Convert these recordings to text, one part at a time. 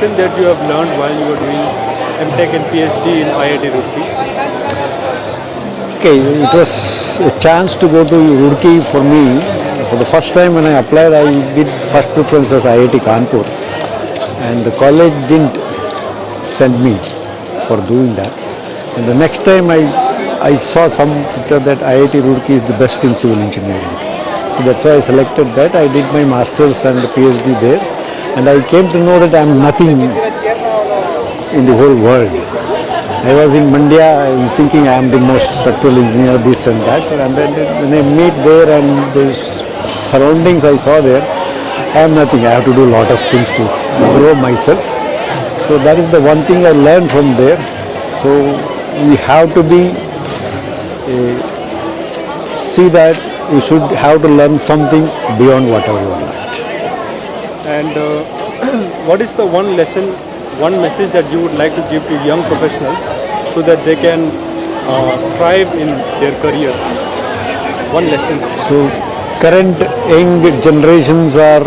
lesson that you have learned while you were doing M.Tech and PhD in IIT Roorkee? Okay, it was a chance to go to Roorkee for me. For the first time when I applied, I did first preference as IIT Kanpur, and the college didn't send me for doing that. And the next time I saw some picture that IIT Roorkee is the best in civil engineering. So that's why I selected that. I did my master's and PhD there, and I came to know that I am nothing in the whole world. I was in Mandya, I was thinking I am the most structural engineer, this and that, and then when I meet there and the surroundings I saw there, I am nothing. I have to do a lot of things to grow myself. So that is the one thing I learned from there. So we have to be, see that you should have to learn something beyond whatever you are learned. And what is the one lesson, one message that you would like to give to young professionals so that they can thrive in their career? One lesson. So current young generations are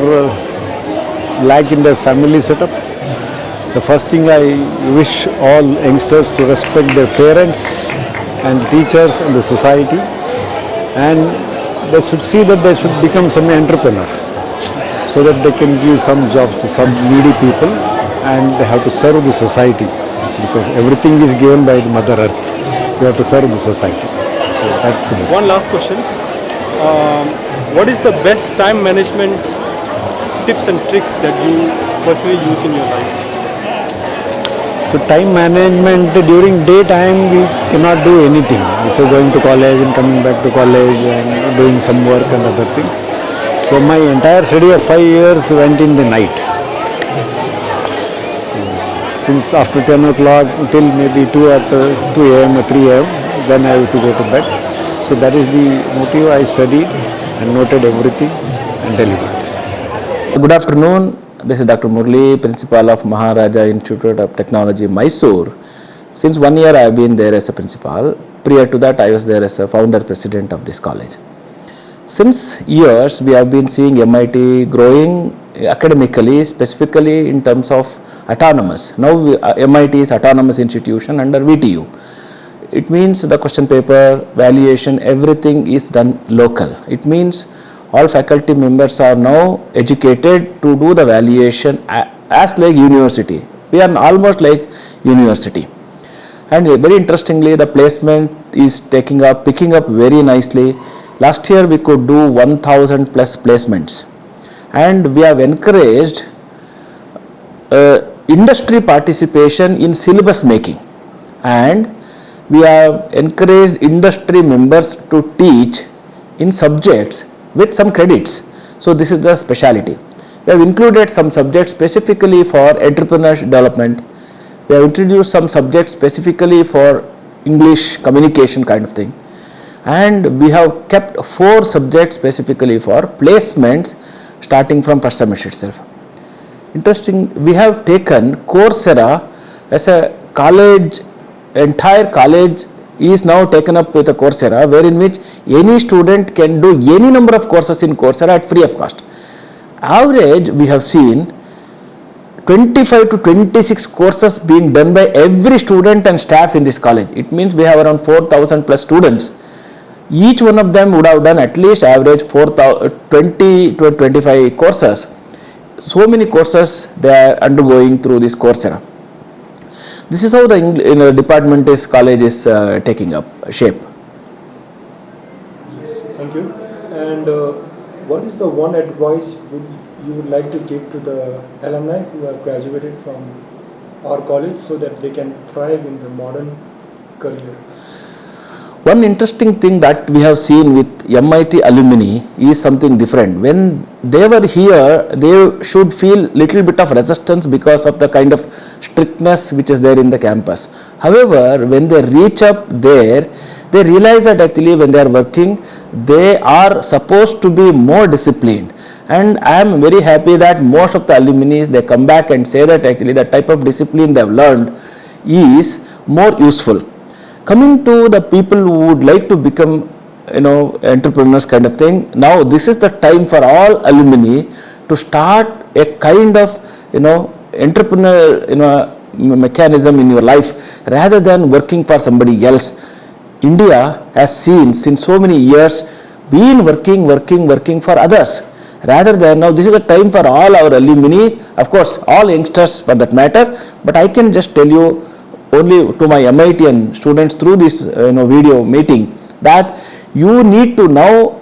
lack in their family setup. The first thing I wish all youngsters to respect their parents and teachers and the society, and they should see that they should become some entrepreneur so that they can give some jobs to some needy people, and they have to serve the society because everything is given by the Mother Earth. You have to serve the society. So that's the best. One last question. What is the best time management tips and tricks that you personally use in your life? So time management during daytime we cannot do anything. So going to college and coming back to college and doing some work and other things. So my entire study of 5 years went in the night. Since after 10 o'clock till maybe 2 a.m. or 3 a.m. then I have to go to bed. So that is the motive. I studied and noted everything and delivered. Good afternoon. This is Dr. Murali, Principal of Maharaja Institute of Technology, Mysore. Since 1 year I have been there as a principal. Prior to that I was there as a founder president of this college. Since years we have been seeing MIT growing academically, specifically in terms of autonomous. Now MIT is autonomous institution under VTU. It means the question paper, valuation, everything is done local. It means all faculty members are now educated to do the valuation as like university. We are almost like university. And very interestingly, the placement is picking up very nicely. Last year we could do 1000 plus placements, and we have encouraged industry participation in syllabus making, and we have encouraged industry members to teach in subjects with some credits. So this is the speciality. We have included some subjects specifically for entrepreneurship development. We have introduced some subjects specifically for English communication kind of thing. And we have kept 4 subjects specifically for placements starting from first semester itself. Interesting, we have taken Coursera as a college, entire college is now taken up with a Coursera, wherein which any student can do any number of courses in Coursera at free of cost. Average we have seen 25 to 26 courses being done by every student and staff in this college. It means we have around 4,000 plus students. Each one of them would have done at least average 20 to 25 courses. So many courses they are undergoing through this Coursera. This is how the department is college is taking up shape. Yes, thank you. And what is the one advice you would like to give to the alumni who have graduated from our college so that they can thrive in the modern career? One interesting thing that we have seen with MIT alumni is something different. When they were here, they should feel little bit of resistance because of the kind of strictness which is there in the campus. However, when they reach up there, they realize that actually when they are working, they are supposed to be more disciplined. And I am very happy that most of the alumni, they come back and say that actually the type of discipline they have learned is more useful. Coming to the people who would like to become, entrepreneurs kind of thing, now this is the time for all alumni to start a kind of, entrepreneur mechanism in your life rather than working for somebody else. India has seen since so many years been working for others rather than now. This is the time for all our alumni, of course all youngsters for that matter, but I can just tell you only to my MIT and students through this video meeting that you need to now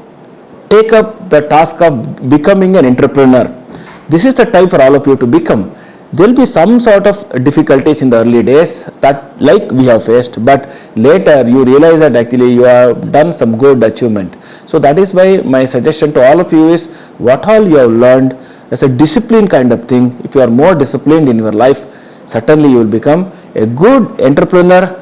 take up the task of becoming an entrepreneur. This is the time for all of you to become. There will be some sort of difficulties in the early days that like we have faced, but later you realize that actually you have done some good achievement. So that is why my suggestion to all of you is what all you have learned as a discipline kind of thing. If you are more disciplined in your life, certainly you will become a good entrepreneur.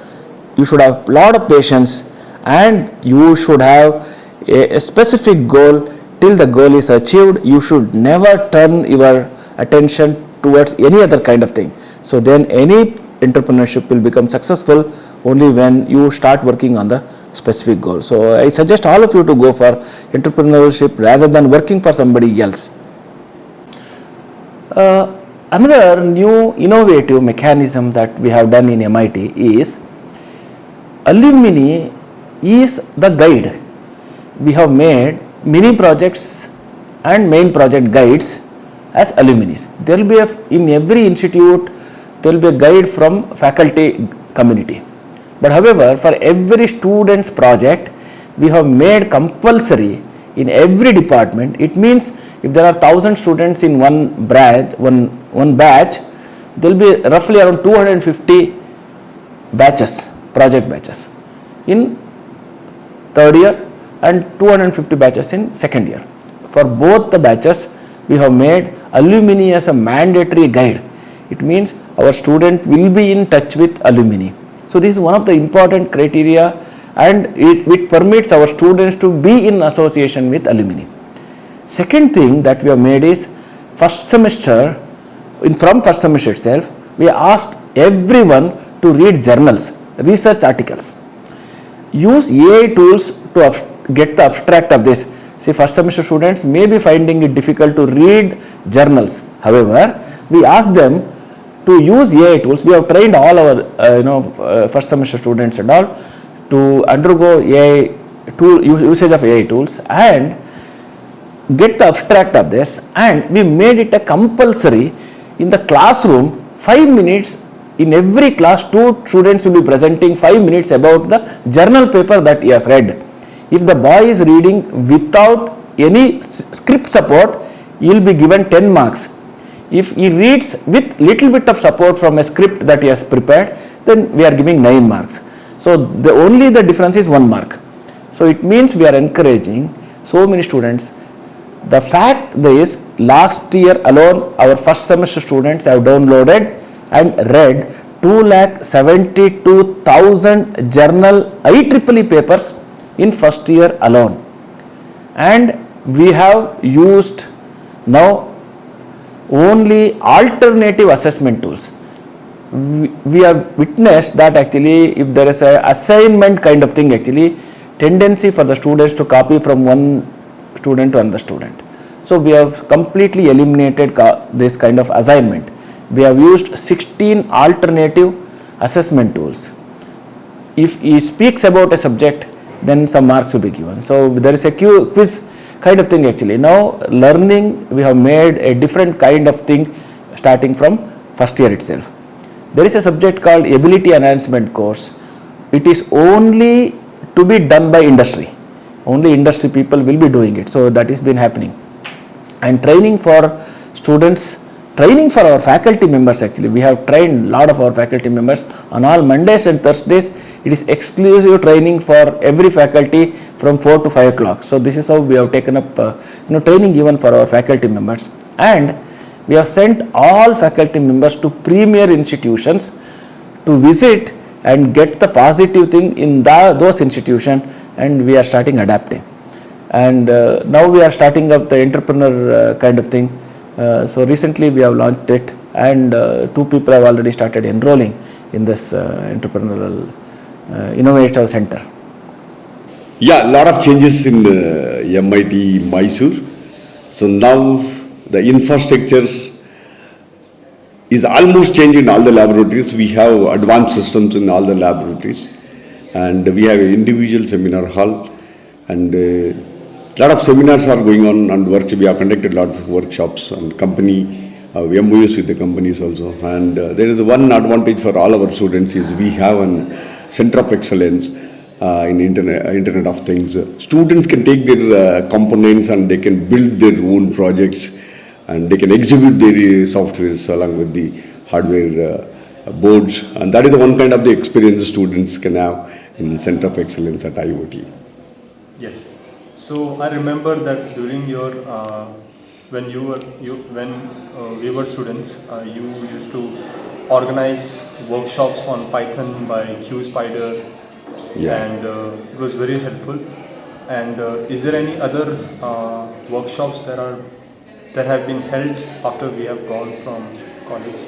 You should have a lot of patience and you should have a specific goal. Till the goal is achieved, you should never turn your attention towards any other kind of thing. So then any entrepreneurship will become successful only when you start working on the specific goal. So I suggest all of you to go for entrepreneurship rather than working for somebody else. Another new innovative mechanism that we have done in MIT is alumni is the guide. We have made mini projects and main project guides as alumni. There will be in every institute there will be a guide from faculty community. But however, for every student's project, we have made compulsory in every department. It means if there are 1,000 students in one batch, there will be roughly around 250 batches, project batches in third year and 250 batches in second year. For both the batches, we have made alumni as a mandatory guide. It means our student will be in touch with alumni. So this is one of the important criteria and it permits our students to be in association with alumni. Second thing that we have made is from first semester itself, we asked everyone to read journals, research articles. Use AI tools to get the abstract of this. See, first semester students may be finding it difficult to read journals. However, we ask them to use AI tools. We have trained all our first semester students and all to undergo AI tool usage of AI tools and get the abstract of this, and we made it a compulsory in the classroom. 5 minutes in every class, 2 students will be presenting 5 minutes about the journal paper that he has read. If the boy is reading without any script support, he will be given 10 marks. If he reads with little bit of support from a script that he has prepared, then we are giving 9 marks. So only the difference is 1 mark. So it means we are encouraging so many students. The fact is, last year alone, our first semester students have downloaded and read 272,000 journal IEEE papers in first year alone. And we have used now only alternative assessment tools. We have witnessed that actually if there is a assignment kind of thing, actually tendency for the students to copy from one student to another student. So we have completely eliminated this kind of assignment. We have used 16 alternative assessment tools. If he speaks about a subject, then some marks will be given. So there is a quiz kind of thing actually. Now learning, we have made a different kind of thing starting from first year itself. There is a subject called Ability Enhancement course. It is only to be done by industry. Only industry people will be doing it. So that has been happening. And training for students, training for our faculty members actually. We have trained a lot of our faculty members on all Mondays and Thursdays. It is exclusive training for every faculty from 4 to 5 o'clock. So this is how we have taken up training even for our faculty members. And we have sent all faculty members to premier institutions to visit and get the positive thing in those institutions, and we are starting adapting. And now we are starting up the entrepreneur kind of thing. So recently we have launched it, and 2 people have already started enrolling in this entrepreneurial innovative center. Yeah, a lot of changes in MIT Mysore. So now the infrastructure is almost changed in all the laboratories. We have advanced systems in all the laboratories, and we have an individual seminar hall, and lot of seminars are going on and work. We have conducted a lot of workshops and company MOUs with the companies also. And there is one advantage for all our students is we have a center of excellence in Internet of Things. Students can take their components and they can build their own projects, and they can exhibit their softwares along with the hardware boards. And that is the one kind of the experience students can have in Center of Excellence at IoT. Yes. So I remember that during your when we were students, you used to organize workshops on Python by QSpider, and it was very helpful. And is there any other workshops that have been held after we have gone from college?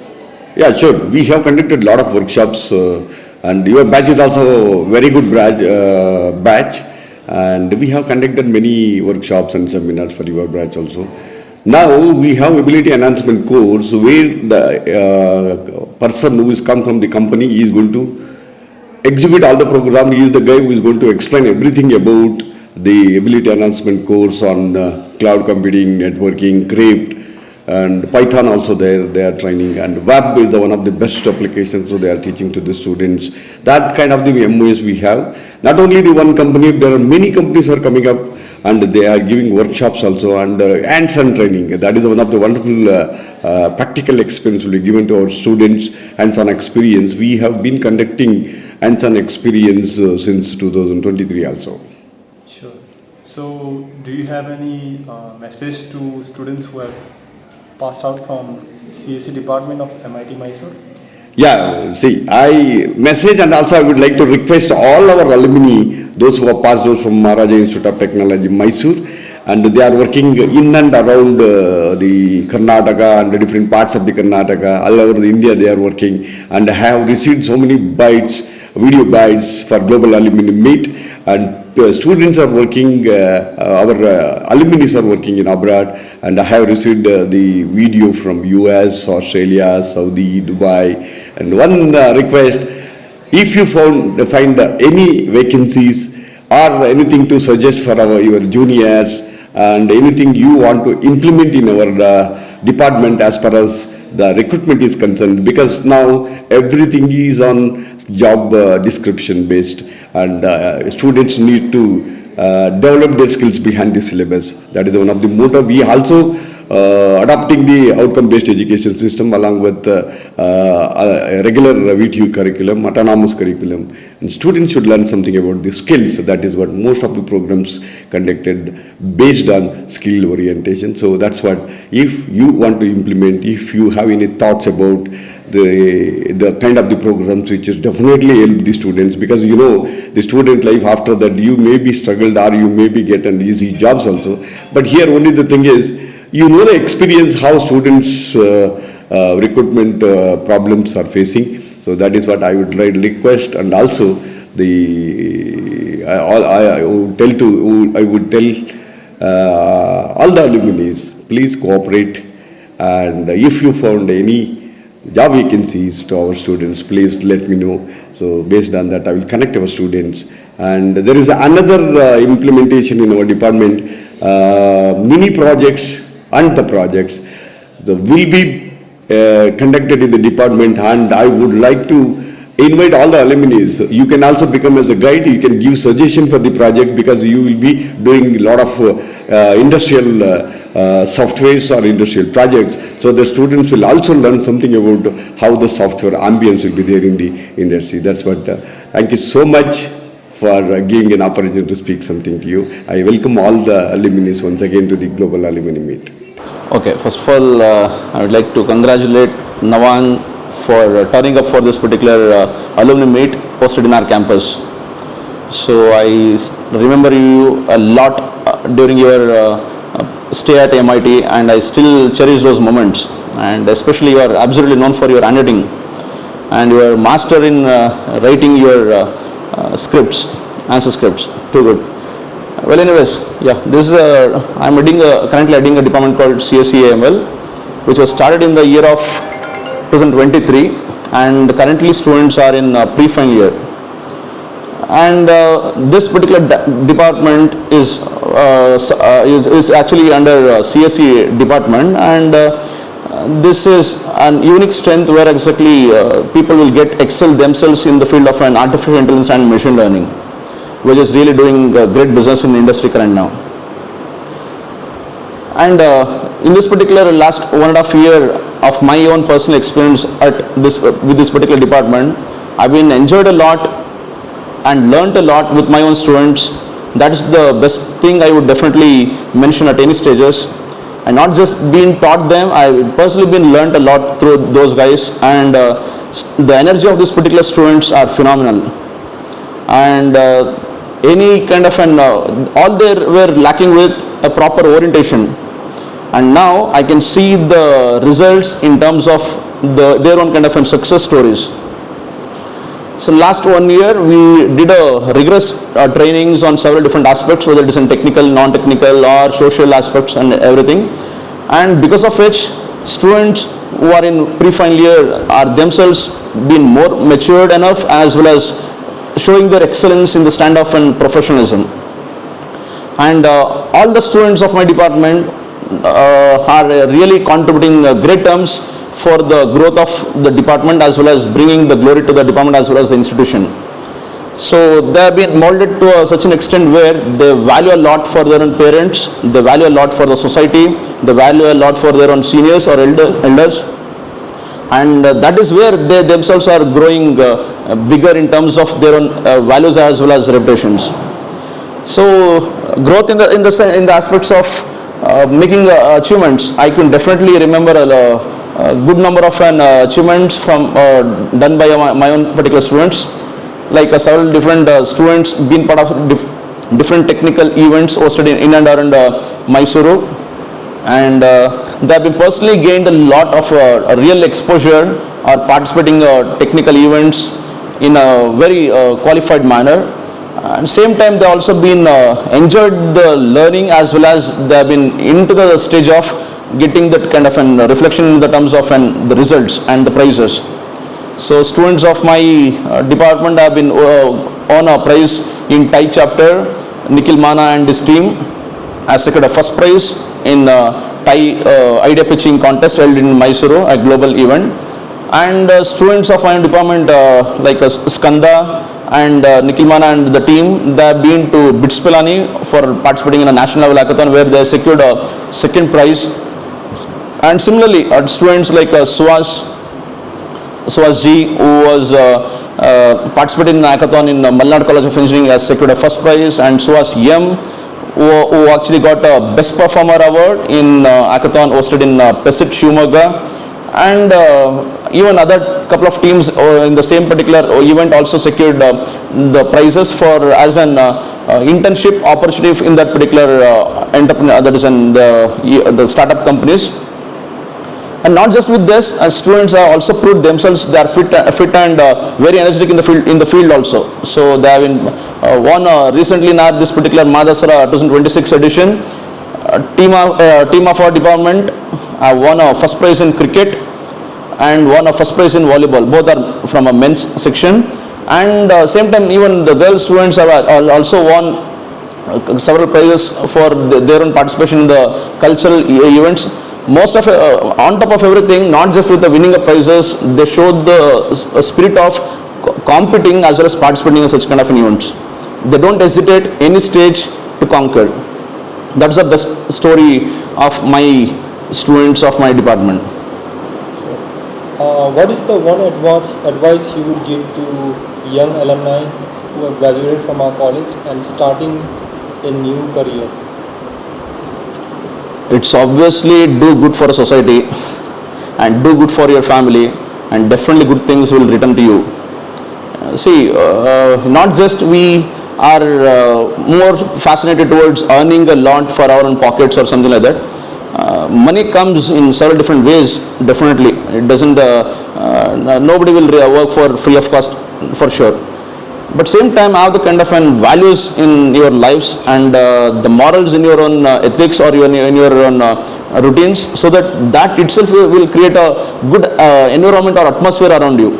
Yeah, sure. We have conducted a lot of workshops, and your batch is also a very good batch. And we have conducted many workshops and seminars for your batch also. Now we have ability enhancement course where the person who is come from the company is going to exhibit all the program. He is the guy who is going to explain everything about the ability enhancement course on cloud computing, networking, crypt, and Python also there they are training, and web is one of the best applications, so they are teaching to the students. That kind of the MOS we have. Not only the one company, there are many companies are coming up and they are giving workshops also, and hands-on training. That is one of the wonderful practical experience will be given to our students, hands-on experience. We have been conducting hands-on experience since 2023 also. Sure. So do you have any message to students who have passed out from CSE department of MIT Mysore? Yeah, see, I message, and also I would like to request all our alumni, those who have passed, those from Maharaja Institute of Technology, Mysore, and they are working in and around the Karnataka and the different parts of the Karnataka, all over the India they are working, and have received so many video bites for Global Alumni Meet, and students are working, our alumni are working in abroad, and I have received the video from US, Australia, Saudi, Dubai. And one request, if you find any vacancies or anything to suggest for your juniors, and anything you want to implement in our department as far as the recruitment is concerned, because now everything is on job description based, and students need to develop their skills behind the syllabus. That is one of the motto. We also adopting the outcome-based education system along with regular VTU curriculum, autonomous curriculum, and students should learn something about the skills. That is what most of the programs conducted based on skill orientation. So that's what, if you want to implement, if you have any thoughts about the kind of the programs which is definitely help the students, because you know the student life after that you may be struggled or you may be get an easy jobs also, but here only the thing is you know the experience how students recruitment problems are facing. So that is what I would like request, and also I would tell all the alumni, please cooperate, and if you found any job vacancies to our students, please let me know. So based on that, I will connect our students. And there is another implementation in our department, mini projects and the projects will be conducted in the department, and I would like to invite all the alumni. You can also become as a guide, you can give suggestion for the project, because you will be doing a lot of industrial softwares or industrial projects. So the students will also learn something about how the software ambience will be there in the industry. That's what, thank you so much for giving an opportunity to speak something to you. I welcome all the alumni once again to the Global Alumni Meet. Okay, first of all, I would like to congratulate Nawang for turning up for this particular alumni meet hosted in our campus. So I remember you a lot during your stay at MIT, and I still cherish those moments, and especially you are absolutely known for your handwriting and your master in writing your scripts, answer scripts, too good. Well, anyways, yeah, this is currently heading a department called CSE AML, which was started in the year of 2023, and currently students are in pre-final year. And this particular department is actually under CSE department, and this is an unique strength where exactly people will get excel themselves in the field of an artificial intelligence and machine learning, which is really doing great business in the industry current now. And in this particular last 1.5 year of my own personal experience at this with this particular department, I've been enjoyed a lot and learnt a lot with my own students. That is the best thing I would definitely mention at any stages. And not just been taught them, I've personally been learnt a lot through those guys, and the energy of these particular students are phenomenal. And any kind of an all they were lacking with a proper orientation, and now I can see the results in terms of their own kind of an success stories. So last 1 year we did a rigorous trainings on several different aspects, whether it is in technical, non-technical or social aspects and everything, and because of which students who are in pre-final year are themselves been more matured enough, as well as showing their excellence in the stand-off and professionalism. And all the students of my department are really contributing great terms for the growth of the department, as well as bringing the glory to the department as well as the institution. So they have been molded to such an extent where they value a lot for their own parents, they value a lot for the society, they value a lot for their own seniors or elders, and that is where they themselves are growing bigger in terms of their own values as well as reputations. So growth in the aspects of making achievements, I can definitely remember a good number of achievements from done by my own particular students, like several different students been part of different technical events hosted in and around Mysore, and they have been personally gained a lot of real exposure or participating technical events in a very qualified manner. And same time they also been enjoyed the learning, as well as they have been into the stage of getting that kind of an reflection in the terms of the results and the prizes. So students of my department have been on a prize in Thai chapter. Nikhil Mana and his team has secured a first prize in Thai idea pitching contest held in Mysore, a global event. And students of my department like Skanda and Nikhil Mana and the team, they have been to Bitspilani for participating in a national level hackathon, where they secured a second prize. And similarly, students like Suhas G, who was participating in the hackathon in Malnad College of Engineering, has secured a first prize, and Suhas M, who actually got a Best Performer Award in hackathon hosted in Pesit, Shivamurthy. And even other couple of teams in the same particular event also secured the prizes for as an internship opportunity in that particular entrepreneur, that is in the startup companies. And not just with this, students have also proved themselves they are fit and very energetic in the field also. So they have been won recently in this particular Madasara 2026 edition. Team of our department won a first prize in cricket and won a first prize in volleyball. Both are from a men's section. And same time, even the girl students have also won several prizes for their own participation in the cultural events. Most of on top of everything, not just with the winning of prizes, they showed the spirit of competing as well as participating in such kind of events. They don't hesitate any stage to conquer. That's the best story of my students of my department. What is the one advice you would give to young alumni who have graduated from our college and starting a new career? It's obviously do good for society and do good for your family, and definitely good things will return to you. Not just we are more fascinated towards earning a lot for our own pockets or something like that. Money comes in several different ways, definitely. It doesn't, nobody will work for free of cost for sure. But same time, have the kind of values in your lives and the morals in your own ethics or in your own routines, so that itself will create a good environment or atmosphere around you.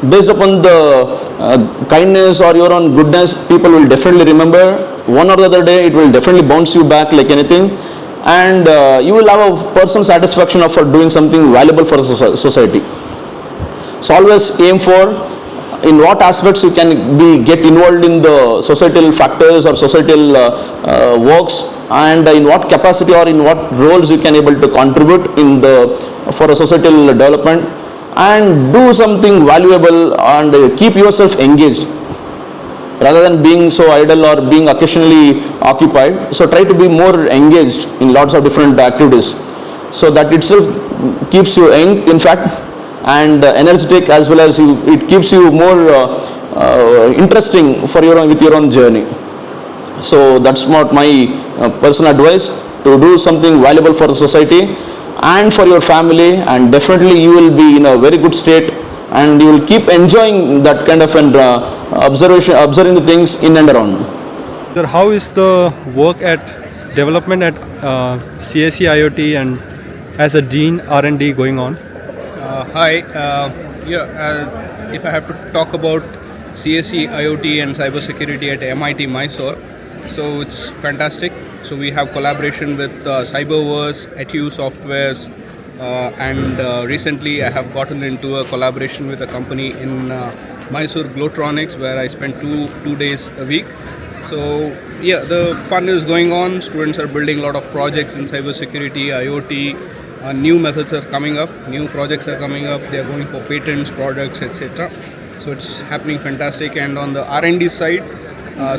Based upon the kindness or your own goodness, people will definitely remember. One or the other day, it will definitely bounce you back like anything, and you will have a personal satisfaction of doing something valuable for the society. So always aim for in what aspects you can get involved in the societal factors or societal works, and in what capacity or in what roles you can able to contribute in for a societal development, and do something valuable and keep yourself engaged rather than being so idle or being occasionally occupied. So try to be more engaged in lots of different activities, so that itself keeps you young, in fact, and energetic, as well as it keeps you more interesting for with your own journey. So that's what my personal advice, to do something valuable for the society and for your family, and definitely you will be in a very good state, and you will keep enjoying that kind of observing the things in and around. Sir, how is the work at development at CSE IoT and as a Dean R&D going on? Hi, if I have to talk about CSE, IoT and cybersecurity at MIT Mysore, so it's fantastic. So we have collaboration with Cyberverse, ETU Softwares, and recently I have gotten into a collaboration with a company in Mysore Glotronics, where I spent two days a week. So yeah, the fun is going on. Students are building a lot of projects in cybersecurity, IoT. New methods are coming up, new projects are coming up, they are going for patents, products, etc. So it's happening fantastic. And on the R&D side,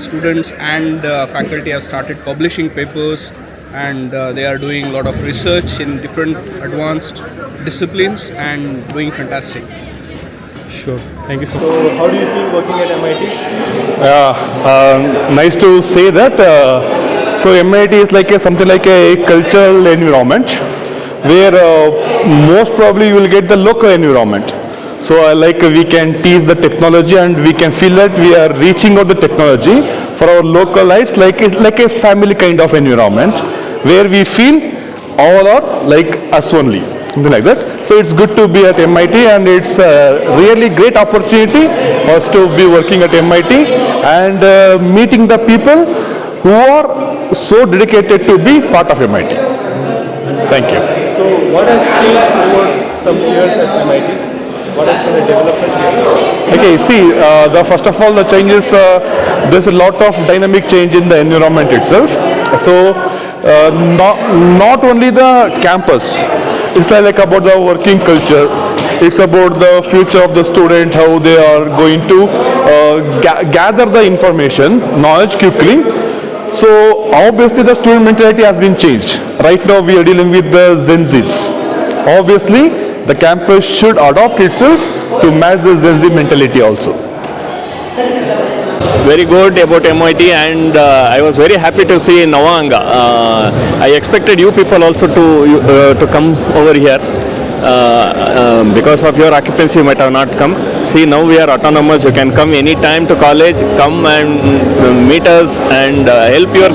students and faculty have started publishing papers, and they are doing a lot of research in different advanced disciplines and doing fantastic. Sure, thank you so much. So how do you feel working at MIT? Nice to say that. So MIT is like something like a cultural environment, where most probably you will get the local environment. So like we can teach the technology, and we can feel that we are reaching out the technology for our localites, like a family kind of environment, where we feel all are like us only, something like that. So it's good to be at MIT, and it's a really great opportunity for us to be working at MIT and meeting the people who are so dedicated to be part of MIT. Thank you. So what has changed over some years at MIT? What has been the development here? Okay, see, first of all, the change is there's a lot of dynamic change in the environment itself. So not only the campus, it's like about the working culture. It's about the future of the student, how they are going to gather the information, knowledge quickly. So obviously the student mentality has been changed. Right now we are dealing with the Gen Zs. Obviously the campus should adopt itself to match the Gen Z mentality also. Very good about MIT, and I was very happy to see Navanga. I expected you people also to come over here. Because of your occupancy you might have not come. See, now we are autonomous. You can come anytime to college, come and meet us and help your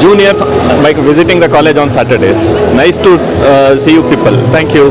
juniors by visiting the college on Saturdays. Nice to see you people. Thank you.